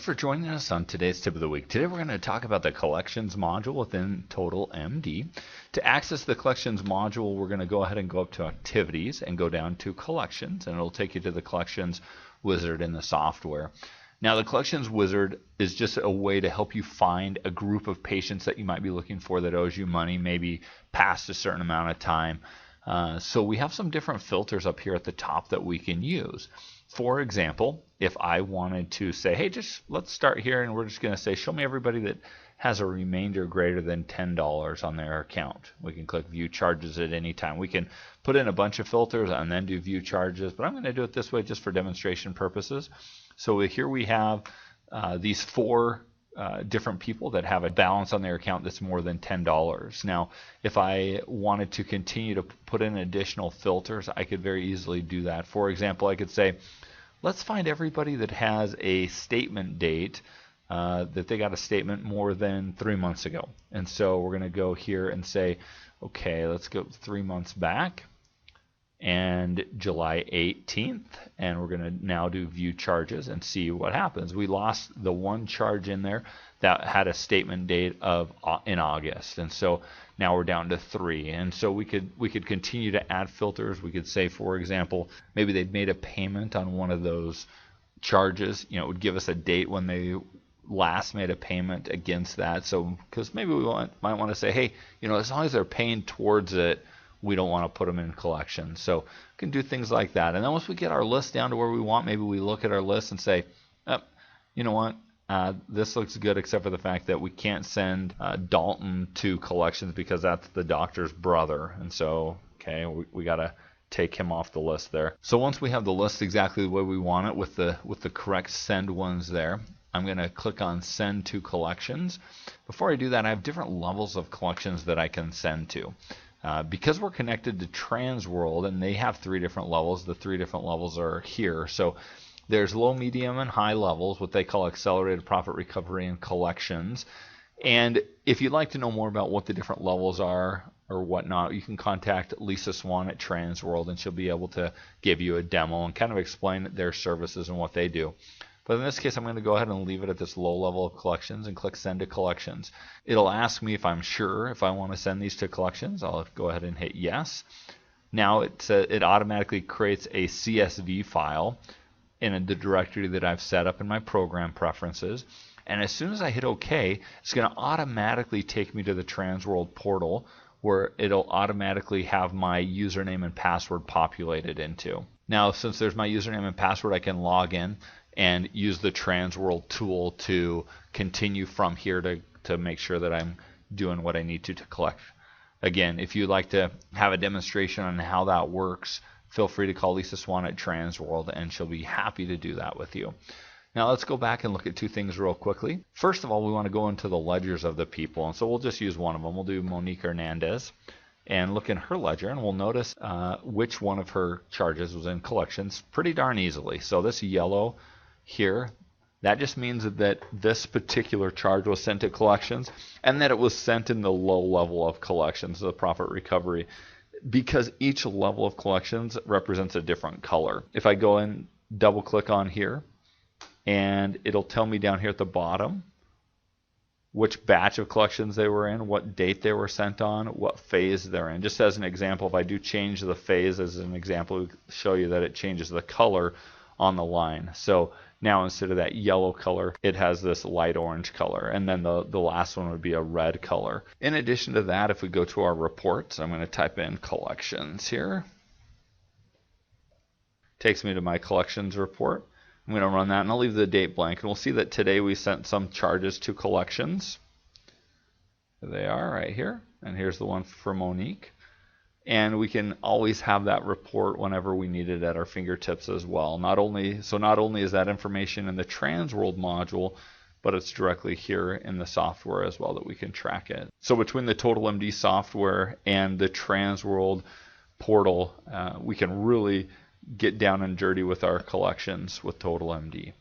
for joining us on today's Tip of the Week. Today we're going to talk about the Collections module within TotalMD. To access the Collections module, we're going to go ahead and go up to Activities and go down to Collections, and it'll take you to the Collections wizard in the software. Now, the Collections wizard is just a way to help you find a group of patients that you might be looking for that owes you money, maybe past a certain amount of time. So we have some different filters up here at the top that we can use. For example, if I wanted to say, hey, let's start here, and we're just going to say, show me everybody that has a remainder greater than $10 on their account. We can click View Charges at any time. We can put in a bunch of filters and then do View Charges, but I'm going to do it this way just for demonstration purposes. So here we have these four different people that have a balance on their account that's more than $10. Now, if I wanted to continue to put in additional filters, I could very easily do that. For example, I could say, let's find everybody that has a statement date that they got a statement more than 3 months ago. And so we're going to go here and say, okay, let's go 3 months back and July 18th, and we're going to now do View Charges and see what happens. We lost the one charge in there that had a statement date in August, and so now we're down to 3. And so we could continue to add filters. We could say, for example, maybe they'd made a payment on one of those charges. It would give us a date when they last made a payment against that. So because maybe we might want to say, hey, as long as they're paying towards it, we don't want to put them in collection. So we can do things like that. And then once we get our list down to where we want, maybe we look at our list and say, oh, you know what, this looks good except for the fact that we can't send Dalton to collections because that's the doctor's brother. And so, okay, we got to take him off the list there. So once we have the list exactly the way we want it with the correct send ones there, I'm going to click on Send to Collections. Before I do that, I have different levels of collections that I can send to. Because we're connected to Transworld, and they have 3 different levels, the 3 different levels are here. So there's low, medium, and high levels, what they call accelerated profit recovery and collections. And if you'd like to know more about what the different levels are or whatnot, you can contact Lisa Swan at Transworld, and she'll be able to give you a demo and kind of explain their services and what they do. But in this case, I'm going to go ahead and leave it at this low level of collections and click Send to Collections. It'll ask me if I'm sure if I want to send these to collections. I'll go ahead and hit yes. Now it automatically creates a CSV file in the directory that I've set up in my program preferences. And as soon as I hit OK, it's going to automatically take me to the Transworld portal where it'll automatically have my username and password populated into. Now, since there's my username and password, I can log in and use the Transworld tool to continue from here to make sure that I'm doing what I need to collect. Again, if you'd like to have a demonstration on how that works, feel free to call Lisa Swan at Transworld, and she'll be happy to do that with you. Now let's go back and look at 2 things real quickly. First of all, we want to go into the ledgers of the people, and so we'll just use one of them. We'll do Monique Hernandez and look in her ledger, and we'll notice which one of her charges was in collections pretty darn easily. So this yellow here, that just means that this particular charge was sent to collections and that it was sent in the low level of collections, the profit recovery, because each level of collections represents a different color. If I go and double click on here, and it'll tell me down here at the bottom which batch of collections they were in, what date they were sent on, what phase they're in. Just as an example, if I do change the phase as an example, we show you that it changes the color on the line. So now instead of that yellow color, it has this light orange color, and then the last one would be a red color. In addition to that, if we go to our reports, I'm going to type in collections here. Takes me to my collections report. I'm going to run that, and I'll leave the date blank, and we'll see that today we sent some charges to collections. There they are right here, and here's the one for Monique. And we can always have that report whenever we need it at our fingertips as well. Not only is that information in the Transworld module, but it's directly here in the software as well that we can track it. So between the TotalMD software and the Transworld portal, we can really get down and dirty with our collections with TotalMD.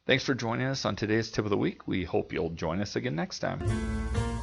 Thanks for joining us on today's Tip of the Week. We hope you'll join us again next time.